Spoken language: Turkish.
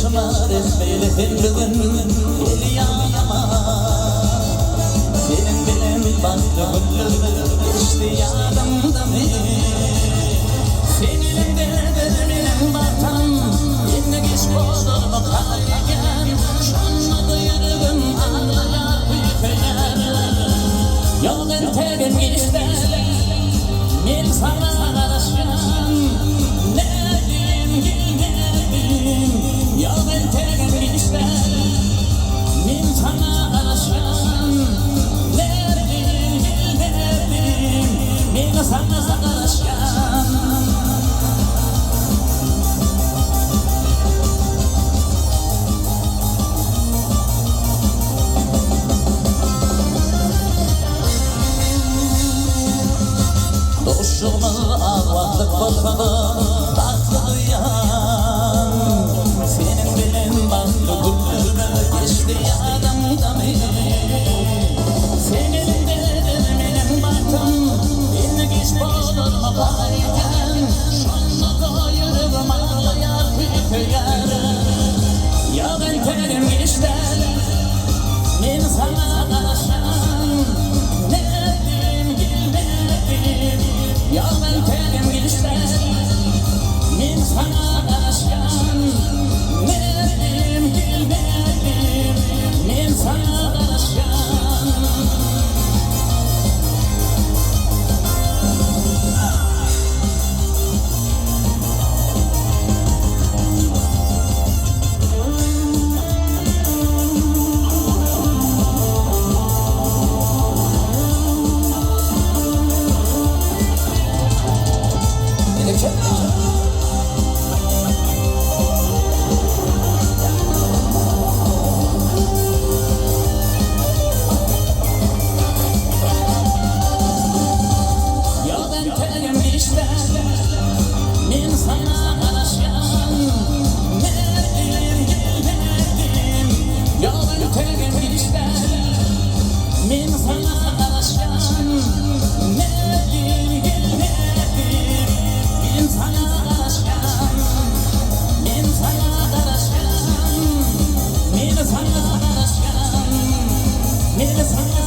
şımar etmeyle hindivin eli yanama. Senin bilen baktı güllü geçti yanımda mı? Senin derdimin batan yine geç kodurma kaygen. Şanlı yürüdüm ağlaya büyükeler. Yok entegim işte men sana karışan. Nedim gülmedim. Yok entegim işte men sana karışan. Nedim gülmedim. Men sana karışan. Doşumu ağlattık bakmadı tatlı duyan. Senin bilen baktı güllü geçti yanımda mı? Senin derdimin baktım yine geç bodurma kaygen. Şanlı yürüdüm ağlayar büyükeler. Ya ben terim işte men sana karışan. Nedim gülmedim. Ya ben terim işte men sana karışan. Nedim gülmedim. Men sana karışan. Men sana karışan. Nedim gülmedim. Ya ben terim işte men sana karışan. Nedim gülmedim. Men sana karışan. Men sana karışan. Men sana karışan. Men sana